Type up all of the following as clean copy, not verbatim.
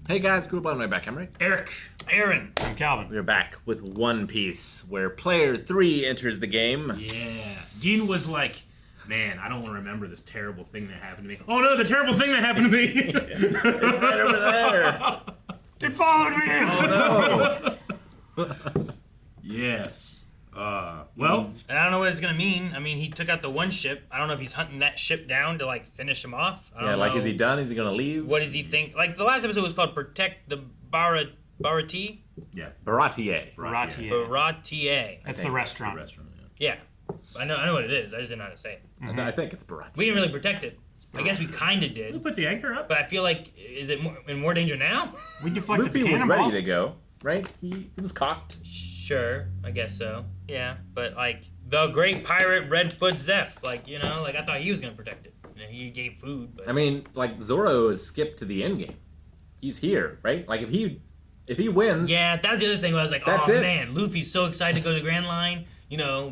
Hey guys, group on my back. I'm Rick. Eric. Aaron. I'm Calvin. We're back with One Piece, where player 3 enters the game. Yeah. Dean was like, man, I don't want to remember this terrible thing that happened to me. Oh no, the terrible thing that happened to me. It's right over there. It followed me. Oh no. Yes. Well, And I don't know what it's gonna mean. I mean, he took out the one ship. I don't know if he's hunting that ship down to like finish him off. I don't Yeah, like know. is he done? Is he gonna leave? What does he think? Like the last episode was called "Protect the Baratie." yeah. Baratie. Baratie. Baratie. The Yeah. restaurant, think yeah. I know what it is. I just didn't know how to say it. I think it's Baratie. We didn't really protect it. I guess we kind of We did, put the anchor up. but I feel like is it in more danger now? We deflected Luffy the was cannonball. ready to go, right? He was cocked. Sure, I guess so. Yeah, but like the great pirate Redfoot Zeph, like I thought he was gonna protect it. He gave food, but I mean, like Zoro is skipped to the end game. He's here, right? Like if he wins, yeah, that's the other thing. Where I was like, That's oh it. man, Luffy's so excited to go to the Grand Line.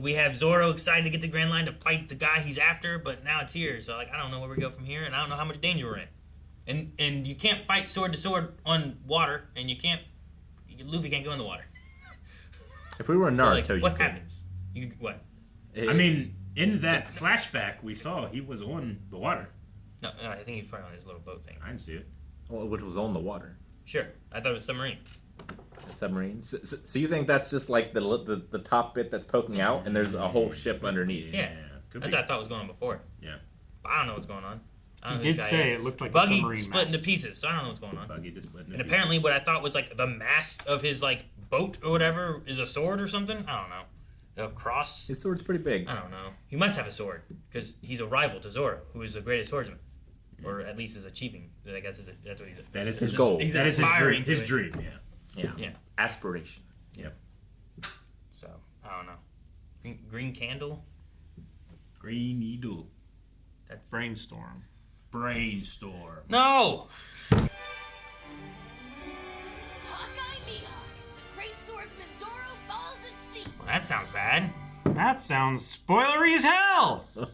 We have Zoro excited to get to Grand Line to fight the guy he's after, but now it's here. So like, I don't know where we go from here, and I don't know how much danger we're in. And you can't fight sword to sword on water, and Luffy can't go in the water. if we were So Naruto, like, what you could. happens? What? I mean, in that flashback we saw, he was on the water. No, I think he's probably on his little boat thing. I didn't see it. Well, which was on the water, Sure, I thought it was submarine. a submarine. So you think that's just like the top bit that's poking out, and there's a whole ship underneath? Yeah, could that's be. what I thought was going on before. Yeah. But I don't know what's going on. I don't know He who did this say guy is. it looked like a Buggy submarine split into mast. pieces, so I don't know what's going on. Buggy just split into And apparently, pieces. what I thought was like the mast of his like boat or whatever is a sword or something. I don't know. The cross. His sword's pretty big. I don't know. He must have a sword because he's a rival to Zoro, who is the greatest swordsman, or at least is achieving. I guess that's what he's. That is his goal. He's That is aspiring his to dream. it. His dream. Yeah. Yeah. Yeah. Aspiration. Yep. So I don't know. Green candle. Green needle. That's Brainstorm. Brainstorm. no. Hawkeye Mihawk, great swordsman Zoro Falls at sea. Well, that sounds bad. That sounds spoilery as hell! What'd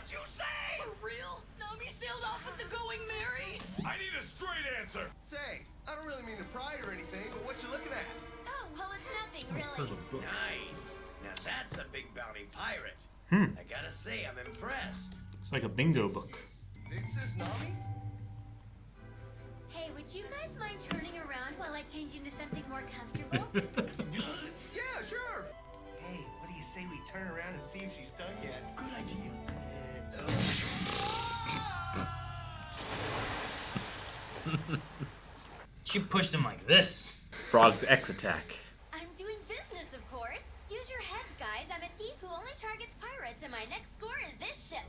you say? For real? Nami sailed off with the Going Merry? I need a straight answer. Say, I don't really mean to pry or anything, but what you looking at? Oh, well, it's nothing, really. Nice. Now that's a big bounty pirate. I gotta say, I'm impressed. It's like a bingo book. Big sis Nami? Hey, would you guys mind turning around while I change into something more comfortable? Yeah, sure. Hey, what do you say we turn around and see if she's done yet? Good idea. She pushed him like this. Frog's X attack. I'm doing business, of course. Use your heads, guys. I'm a thief who only targets pirates, and my next score is this ship.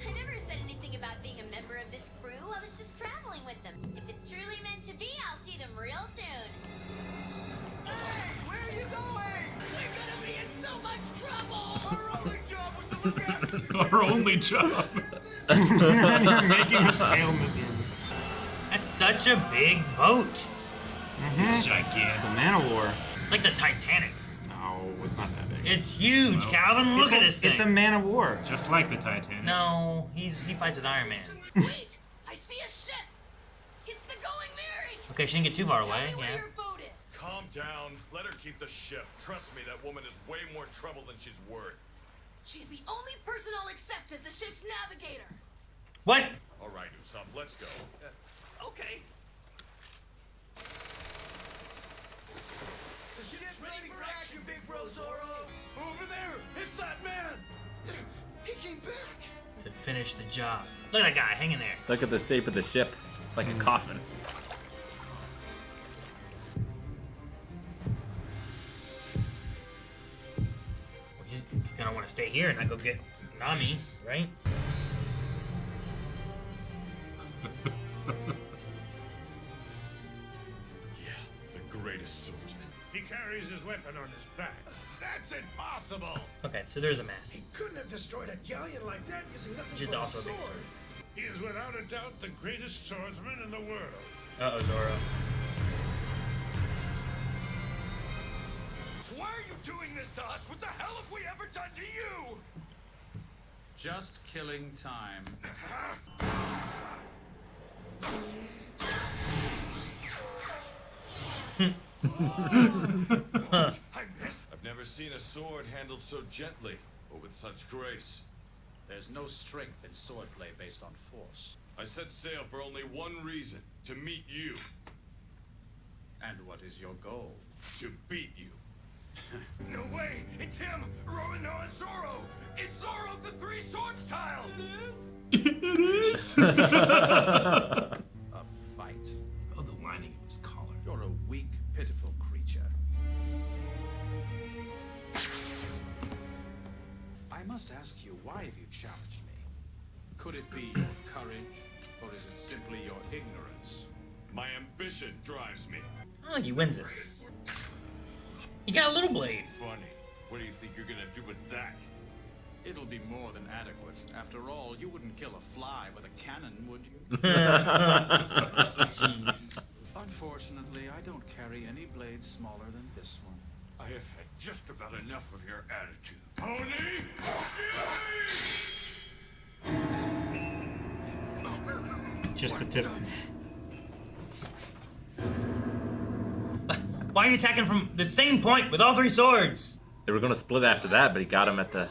I never said anything about being a member of this crew. I was just traveling with them. If it's truly meant to be, I'll see them real soon. Hey, where are you going? We're gonna be in so much trouble! Our only job was to look after you. Our only job. And you're making a sail mission. That's such a big boat. It's It's gigantic. a man of war. It's like the Titanic. No, it's not that big. It's huge, Calvin. Look at this thing. It's a man of war. Just like the Titanic. No, he fights with Iron Man. Wait! I see a ship! It's the Going Merry! Okay, she didn't get too far Tell away. me where Yeah. your boat is. Calm down. Let her keep the ship. Trust me, that woman is way more trouble than she's worth. She's the only person I'll accept as the ship's navigator. What? All right, Usopp, let's go. Okay. The ship's ready for action, big bro Zoro. Over there, it's that man. He came back. To finish the job. Look at that guy hanging there. Look at the shape of the ship. It's like a coffin. He's gonna want to stay here and not go get Nami, right? Yeah, the greatest swordsman. He carries his weapon on his back. That's impossible. Okay, so there's a mess. Couldn't have destroyed a galleon like that using nothing Just but a also a big sword. sword. He is without a doubt the greatest swordsman in the world. Uh-oh, Zoro. Why are you doing this to us? What the hell have we ever done to you? Just killing time. I missed. I've never seen a sword handled so gently or with such grace. There's no strength in swordplay based on force. I set sail for only one reason, to meet you, And what is your goal? to beat you. No way! It's him! Romanoa Zoro! It's Zoro the Three Swords Tile! A fight. Oh, the lining of his collar. You're a weak, pitiful creature. I must ask you, why have you challenged me? Could it be your courage, or is it simply your ignorance? My ambition drives me. I don't think he wins this. He got a little blade. Funny. What do you think you're gonna do with that? It'll be more than adequate. After all, you wouldn't kill a fly with a cannon, would you? Jeez. Unfortunately, I don't carry any blades smaller than this one. I have had just about enough of your attitude. Pony! Just the tip. Why are you attacking from the same point with all three swords? They were gonna split after that, but he got him at the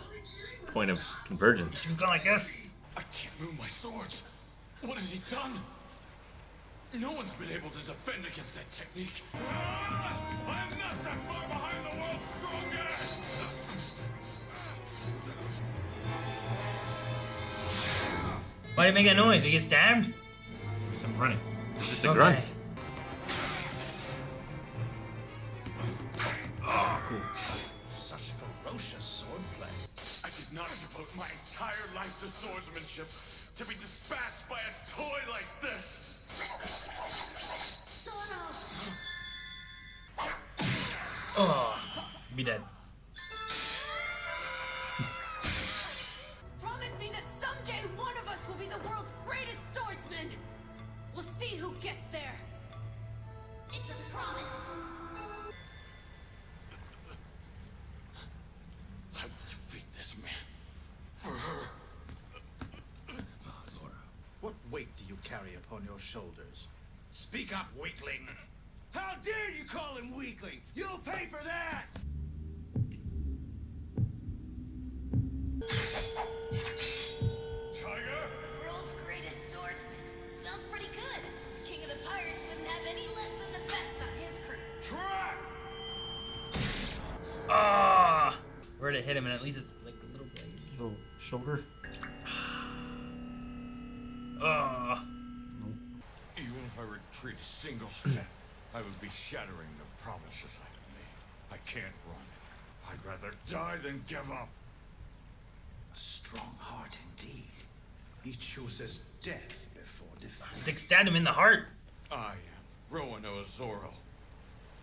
point of convergence. She's going like this. I can't move my swords. What has he done? No one's been able to defend against that technique. I'm not that far behind the world's strongest! Why did it make that noise? Did he get stabbed? I'm running. It's just a grunt. Such ferocious swordplay. I did not devote my entire life to swordsmanship to be dispatched by a toy like this. Oh, be dead. Promise me that someday one of us will be the world's greatest swordsman. We'll see who gets there. It's a promise. I will defeat this man. For her. Zoro. What weight do you carry upon your shoulders? Speak up, weakling. How dare you call him weakling? You'll pay for that! Tiger? World's greatest swordsman. Sounds pretty good. The king of the pirates wouldn't have any less than the best on his crew. Trap! Ah! Where to hit him, and at least it's like a little blade. Little shoulder. Ah! Even if I retreat a single step, I would be shattering the promises I have made. I can't run. I'd rather die than give up. A strong heart indeed. He chooses death before defeat. Dick stabbed him in the heart. I am Roanoa Zoro.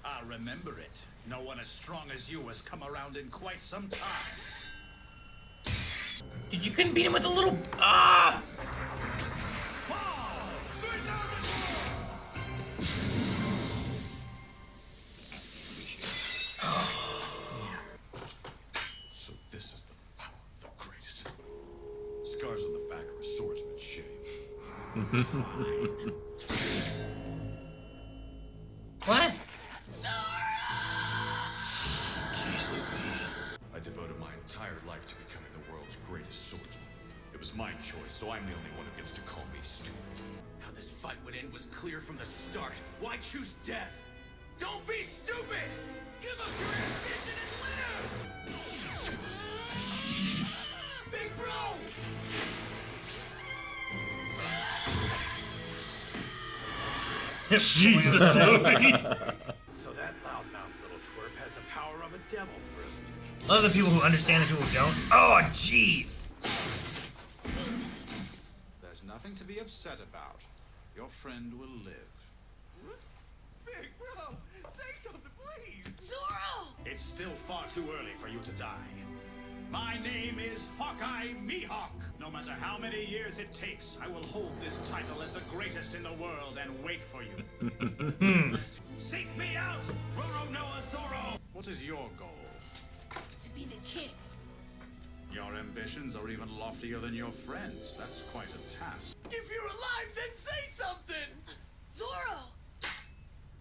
I'll remember it. No one as strong as you has come around in quite some time. Dude, you couldn't beat him with a little. Ah! So this is the power of the greatest. Scars on the back are a swordsman's shame. Fine. What? Jeez, Luffy. I devoted my entire life to becoming the world's greatest swordsman. It was my choice, so I'm the only one who gets to call me stupid. How this fight would end was clear from the start. Why choose death? Don't be stupid! Give up your ambition and live! Big bro! Jesus, Luffy. So that loudmouth little twerp has the power of a devil fruit. Love the people who understand and people who don't. Oh, jeez. There's nothing to be upset about. Your friend will live. Big bro! Say something, please! Zoro! It's still far too early for you to die. My name is Hawkeye Mihawk. No matter how many years it takes, I will hold this title as the greatest in the world and wait for you. Seek me out, Roanoa Zoro! What is your goal? To be the king. Your ambitions are even loftier than your friends. That's quite a task. If you're alive, then say something! Zoro!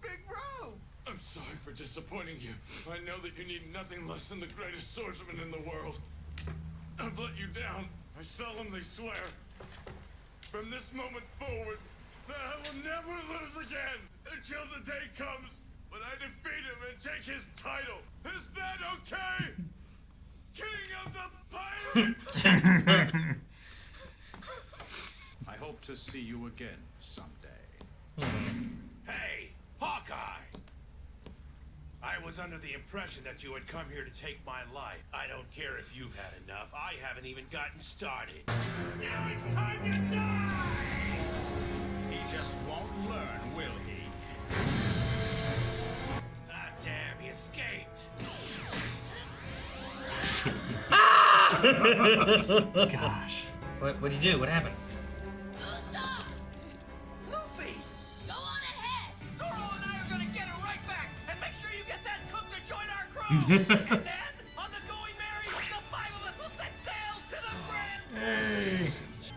Big bro! I'm disappointing you. I know that you need nothing less than the greatest swordsman in the world. I've let you down. I solemnly swear, from this moment forward, that I will never lose again until the day comes when I defeat him and take his title. Is that okay? King of the Pirates! I hope to see you again someday. Hey, Hawkeye! I was under the impression that you had come here to take my life. I don't care if you've had enough. I haven't even gotten started. Now it's time to die! He just won't learn, will he? Ah, damn, he escaped. Gosh. What'd he do? What happened? Usopp! Luffy! Go on ahead! Zoro and I are gonna get it right back, and make sure you get that cook to join our crew! And then, on the Going Merry, the five of us will set sail to the Grand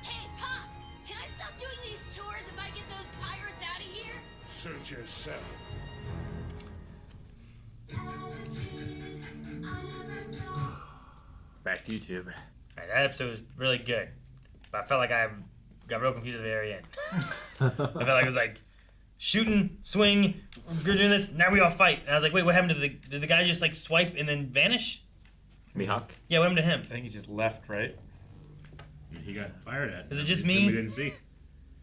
Hey, Pops! Can I stop doing these chores if I get those pirates out of here? Suit yourself. Back to YouTube. Alright, that episode was really good. But I felt like I got real confused at the very end. I felt like it was like shooting, swing, we're doing this, now we all fight. And I was like, wait, what happened to did the guy just like swipe and then vanish? Mihawk. Yeah, what happened to him? I think he just left, right? He got fired at. Is it just That me? we didn't see.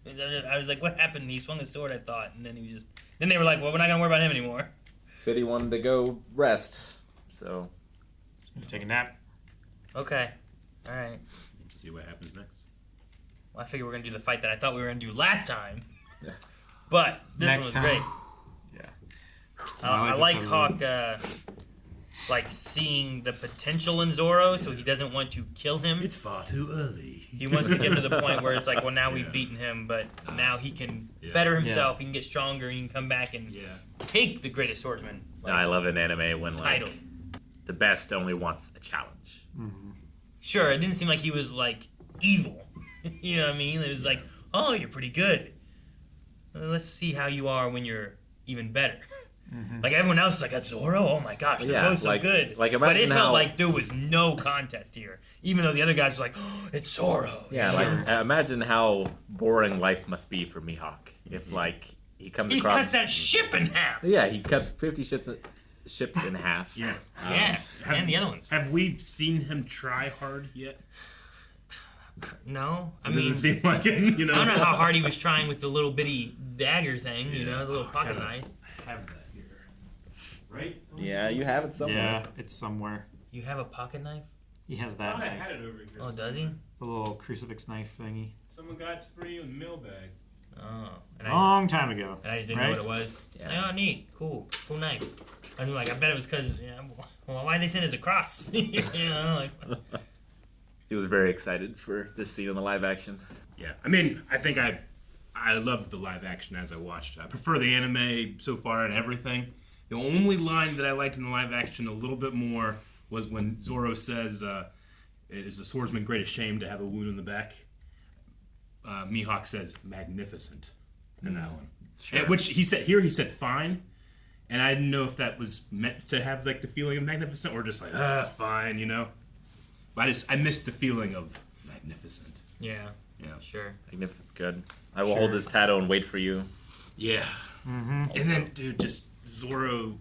I was like, what happened? He swung his sword, I thought, and then he was just. Then they were like, well, we're not gonna worry about him anymore. Said he wanted to go rest, so Gonna take a nap. Okay, all right. To see what happens next. Well, I figured we're gonna do the fight that I thought we were gonna do last time. Yeah. But this Next one was time. great. Yeah. I this like episode. Hawk, like seeing the potential in Zoro, so he doesn't want to kill him. It's far too early. He wants to get to the point where it's like, well, now we've Yeah. beaten him, but now he can Yeah. better himself. He can get stronger. He can come back and Yeah. take the greatest swordsman I love an anime when like title. the best only wants a challenge. Sure, it didn't seem like he was like evil. You know what I mean? It was like, oh, you're pretty good. Let's see how you are when you're even better. Like everyone else is like, that's Zoro? Oh my gosh, they're Yeah, both so like- good. like, but it imagine felt how- like there was no contest here. Even though the other guys were like, oh, it's Zoro. Yeah, Sure. like imagine how boring life must be for Mihawk if like he comes He across. cuts that ship in half. Yeah, he cuts 50 ships in half. Yeah. Yeah, and the other ones. Have we seen him try hard yet? No, I It doesn't mean, seem like it, you know. I don't know how hard he was trying with the little bitty dagger thing, you know, the little pocket kinda knife. have that here. Right? Yeah, you have it somewhere. Yeah, it's somewhere. You have a pocket knife? He has I that thought I knife. had it over here. Oh, does he? The little crucifix knife thingy. Someone got it for you in the mailbag. Oh, and I Long time ago. just didn't right? know what it was. Yeah. Oh, neat, cool knife. I was like, I bet it was because, well, why'd they send it as a cross? You know, like, He was very excited for this scene in the live action. Yeah, I mean, I think I loved the live action as I watched. I prefer the anime so far and everything. The only line that I liked in the live action a little bit more was when Zoro says, "It is the swordsman's greatest shame to have a wound in the back." Mihawk says, "Magnificent," in that one. Sure. And which he said fine, and I didn't know if that was meant to have like the feeling of magnificent or just like fine, you know. But I missed the feeling of magnificent. yeah, Yeah. sure. Magnificent's good. I will hold this title and wait for you. Yeah. And then, dude, just Zoro.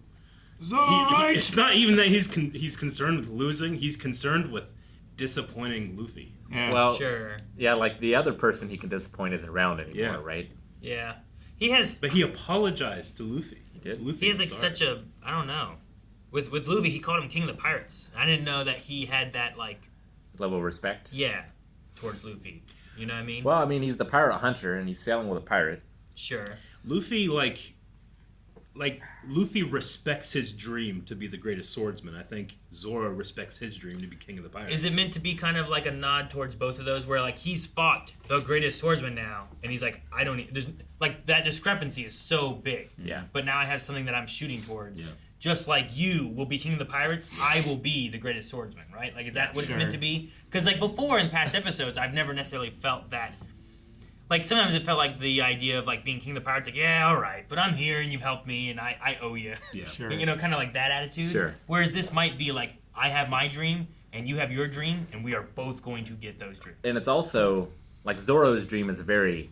Zoro! It's not even that he's concerned with losing. He's concerned with disappointing Luffy. Yeah. Well, Sure. yeah, like the other person he can disappoint isn't around anymore, Yeah. right? Yeah. He has But he apologized to Luffy. He did? Luffy he has was like sorry. such a, I don't know. With Luffy, he called him King of the Pirates. I didn't know that he had that like, Level of respect. yeah, towards Luffy. You know what I mean? Well, I mean, he's the pirate hunter and he's sailing with a pirate. Sure. Luffy like Luffy respects his dream to be the greatest swordsman. I think Zoro respects his dream to be king of the pirates. Is it meant to be kind of like a nod towards both of those, where like he's fought the greatest swordsman now, and he's like, I don't. There's like that discrepancy is so big. Yeah. But now I have something that I'm shooting towards. Yeah. Just like you will be king of the pirates, I will be the greatest swordsman, right? Like, is that what it's Sure. meant to be? Because like before in past episodes, I've never necessarily felt that. like sometimes it felt like the idea of like being king of the pirates, like, yeah, all right, but I'm here and you've helped me and I owe you. Yeah. Sure. You know, kind of like that attitude. Sure. Whereas this might be like, I have my dream and you have your dream, and we are both going to get those dreams. And it's also like Zoro's dream is a very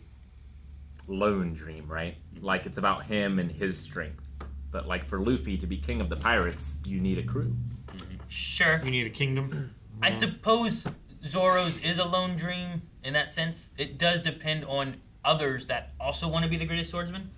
lone dream, right? Like it's about him and his strength. But like for Luffy to be king of the pirates, you need a crew. Sure. You need a kingdom. I suppose Zoro's is a lone dream in that sense. It does depend on others that also want to be the greatest swordsman,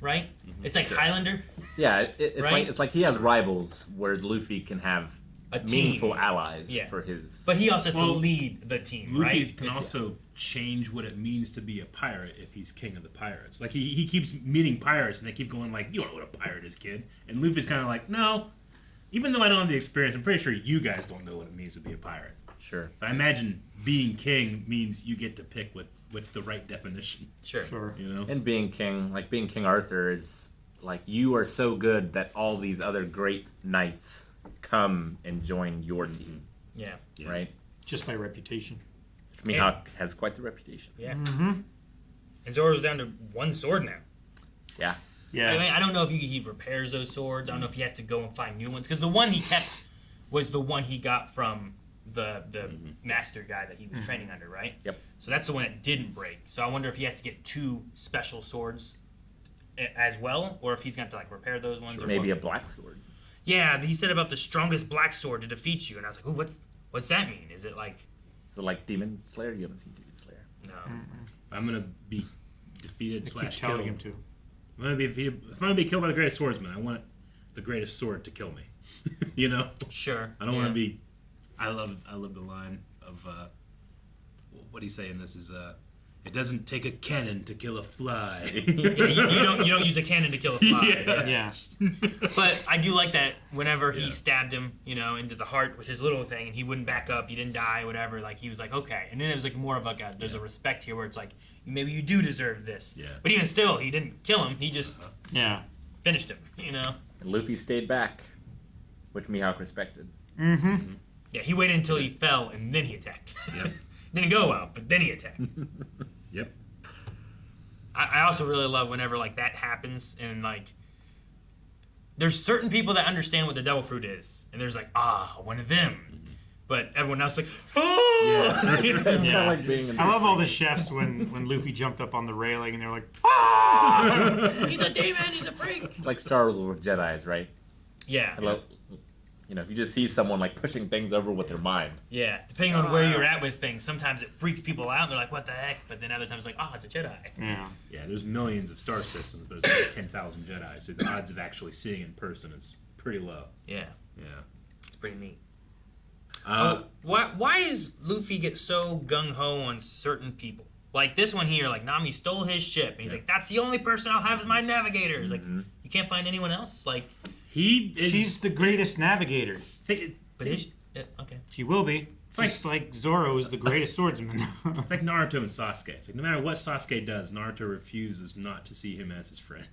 right? It's like Highlander. Yeah, it's Right? like he has rivals, whereas Luffy can have A team. meaningful allies Yeah. for his. But he also has to Well, lead the team, Luffy right? can also change what it means to be a pirate if he's king of the pirates. Like he keeps meeting pirates and they keep going like, you don't know what a pirate is, kid. And Luffy's kind of like, no. Even though I don't have the experience, I'm pretty sure you guys don't know what it means to be a pirate. Sure. But I imagine being king means you get to pick what's the right definition. Sure. Sure. You know? And being King Arthur is like you are so good that all these other great knights come and join your team, Yeah. right? Just by reputation. Mihawk has quite the reputation. Yeah. And Zoro's down to one sword now. Yeah. Yeah. I mean, I don't know if he repairs those swords. I don't know if he has to go and find new ones. Because the one he kept was the one he got from the master guy that he was training under, right? Yep. So that's the one that didn't break. So I wonder if he has to get 2 special swords as well, or if he's going to like repair those ones. Or Maybe what. a black sword. Yeah, he said about the strongest black sword to defeat you, and I was like, ooh, what's that mean? Is it like... Is it like Demon Slayer? You haven't seen Demon Slayer. No. I'm gonna be defeated Keep slash telling killed. him to. I'm gonna be if I'm gonna be killed by the greatest swordsman, I want the greatest sword to kill me. You know? Sure. I don't want to be. I love the line of what do you say in this is it doesn't take a cannon to kill a fly. Yeah, you don't use a cannon to kill a fly. Yeah. Yeah. But I do like that whenever he stabbed him, into the heart with his little thing, and he wouldn't back up, he didn't die, whatever. Like he was like, okay. And then it was like more of like there's a respect here where it's like maybe you do deserve this. Yeah. But even still, he didn't kill him. He just Yeah. finished him. And Luffy stayed back, which Mihawk respected. Yeah, he waited until he fell and then he attacked. Yep. Didn't go out, but then he attacked. Yep. I also really love whenever like that happens and like there's certain people that understand what the devil fruit is, and there's like one of them, but everyone else is like oh. It's kind of like being in I love all the chefs when Luffy jumped up on the railing and they're like, ah! He's a demon. He's a freak. It's like Star Wars with Jedis, right? Yeah. I love, if you just see someone like pushing things over with their mind. Yeah. Depending on where you're at with things, sometimes it freaks people out. And they're like, "What the heck?" But then other times, it's like, "Oh, it's a Jedi." Yeah. Yeah. There's millions of star systems, but it's like 10,000 Jedi, so the odds of actually seeing in person is pretty low. Yeah. Yeah. It's pretty neat. Uh, Why is Luffy get so gung ho on certain people? Like this one here, like Nami stole his ship, and he's like, "That's the only person I'll have as my navigator." He's like, "You can't find anyone else." Like, She's the greatest navigator. but is okay. She will be. It's just like Zoro is the greatest swordsman. It's like Naruto and Sasuke. It's like no matter what Sasuke does, Naruto refuses not to see him as his friend.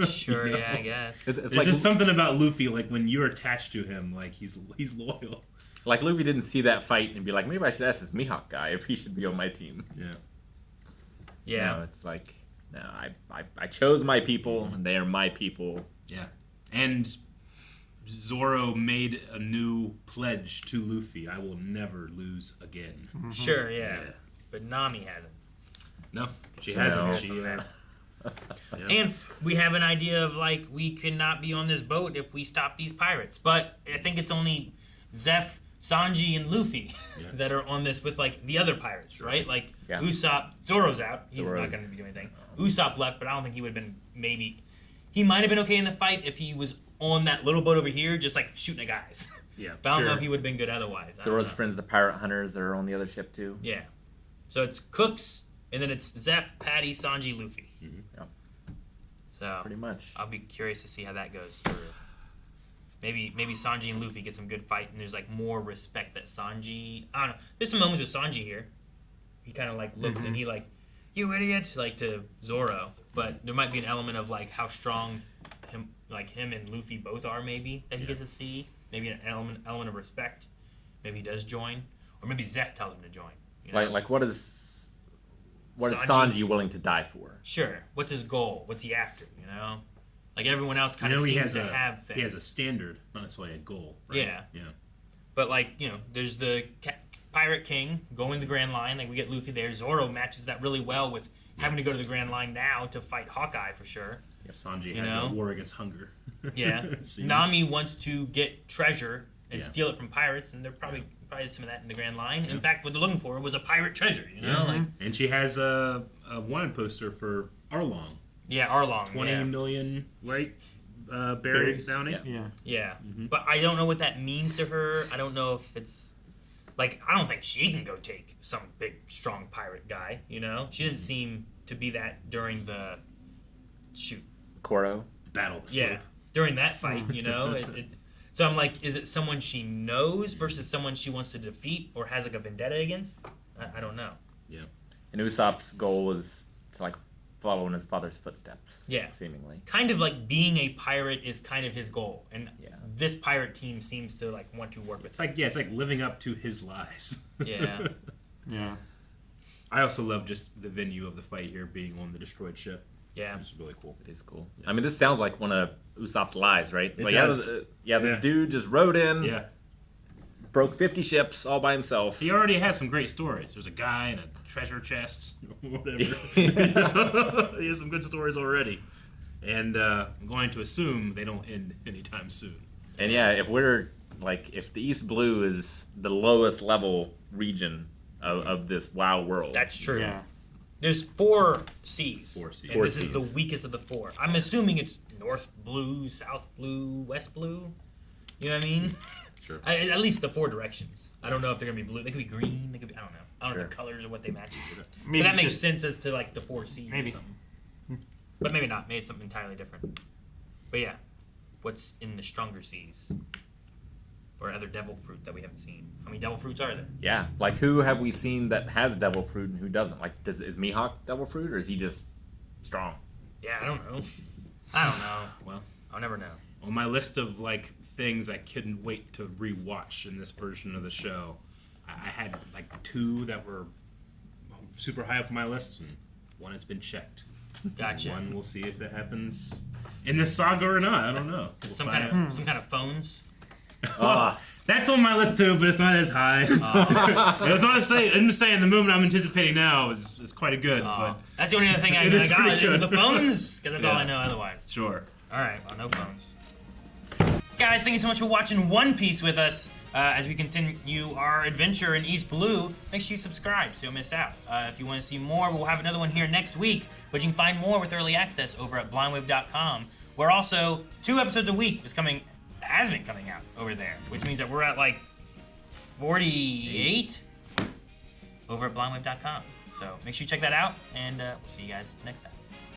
Sure, yeah, I guess. It's There's like just something about Luffy, like when you're attached to him, like he's loyal. like Luffy didn't see that fight and be like, maybe I should ask this Mihawk guy if he should be on my team. Yeah. Yeah. No, it's like, no, I chose my people and they are my people. Yeah. And Zoro made a new pledge to Luffy. I will never lose again. Sure, yeah. But Nami hasn't. No, she No. hasn't. And we have an idea of like we cannot be on this boat if we stop these pirates. But I think it's only Zeph, Sanji, and Luffy that are on this with like the other pirates, right? Like Usopp, Zoro's out. He's not going to be doing anything. Usopp left, but I don't think he would have been he might have been okay in the fight if he was on that little boat over here just like shooting at guys. Yeah. But I don't know if he would have been good otherwise. Zoro's friends, the pirate hunters, are on the other ship too. Yeah. So it's Cooks, and then it's Zeph, Patty, Sanji, Luffy. Yep. So Pretty much. I'll be curious to see how that goes through. Maybe Sanji and Luffy get some good fight, and there's like more respect that Sanji. I don't know. There's some moments with Sanji here. He kind of like looks and he like, "You idiot!" like to Zoro. But there might be an element of like how strong him and Luffy both are. Maybe that he gets to see. Maybe an element of respect. Maybe he does join, or maybe Zeph tells him to join. You know? Like what is what is Sanji willing to die for? Sure. What's his goal? What's he after? You know, like everyone else kind You of know, seems to have things. he has a standard, not necessarily a goal. Right? Yeah. Yeah. But like, you know, there's the Pirate King going to the Grand Line. Like we get Luffy there. Zoro matches that really well with having to go to the Grand Line now to fight Hawkeye for sure. Sanji You has know? a war against hunger. Yeah. See? Nami wants to get treasure and Yeah. steal it from pirates, and they're probably some of that in the Grand Line. In fact, what they're looking for was a pirate treasure. You know, like And she has a wanted poster for Arlong. Arlong. 20 million, right? Berry bounty. Yeah. Yeah, but I don't know what that means to her. I don't know if it's like I don't think she can go take some big strong pirate guy. You know, she didn't seem to be that during the shoot. Koro. Battle of the Slope. Yeah, during that fight, you know. So I'm like, is it someone she knows versus someone she wants to defeat or has like a vendetta against? I don't know. Yeah. And Usopp's goal was to like follow in his father's footsteps. Yeah. Seemingly. Kind of like being a pirate is kind of his goal, and Yeah. this pirate team seems to like want to work with. It's like living up to his lies. Yeah. Yeah. I also love just the venue of the fight here being on the destroyed ship. Yeah. It's really cool. It is cool. I mean, this sounds like one of Usopp's lies, right? It Like, does. This Yeah. dude just rode in, Yeah. broke 50 ships all by himself. He already has some great stories. There's a guy in a treasure chest, whatever. He has some good stories already. And I'm going to assume they don't end anytime soon. And yeah, if the East Blue is the lowest level region of this WoW world. That's true. Yeah. There's 4 seas. 4 seas. And Four this is the seas. weakest of the 4. I'm assuming it's North Blue, South Blue, West Blue. You know what I mean? Sure. At least the 4 directions. I don't know if they're gonna be blue. They could be green. They could be. I don't know. I don't know Sure. if the colors or what they match. Maybe But that it's makes just- sense as to like the 4 seas. Maybe. Or something. But maybe not. Maybe it's something entirely different. But yeah, what's in the stronger seas? Or other devil fruit that we haven't seen? How many devil fruits are there? Yeah, like who have we seen that has devil fruit and who doesn't? Like, is Mihawk devil fruit or is he just strong? Yeah, I don't know. I don't know. Well, I'll never know. on my list of like things I couldn't wait to rewatch in this version of the show, I had like 2 that were super high up on my list, and one has been checked. Gotcha. One, we'll see if it happens in this saga or not. I don't know. We'll Some find kind out. of phones. That's on my list too, but it's not as high. It's not to say. I'm just saying the movement I'm anticipating now is quite a good. But That's the only other thing I It is got. pretty Is good. the phones, because that's all Yeah. I know otherwise. sure. All right, well, no phones. Guys, thank you so much for watching One Piece with us. As we continue our adventure in East Blue, make sure you subscribe so you don't miss out. If you want to see more, we'll have another one here next week, but you can find more with early access over at blindwave.com, where also 2 episodes a week has been coming out over there, which means that we're at like 48 over at blindwave.com. So make sure you check that out, and we'll see you guys next time.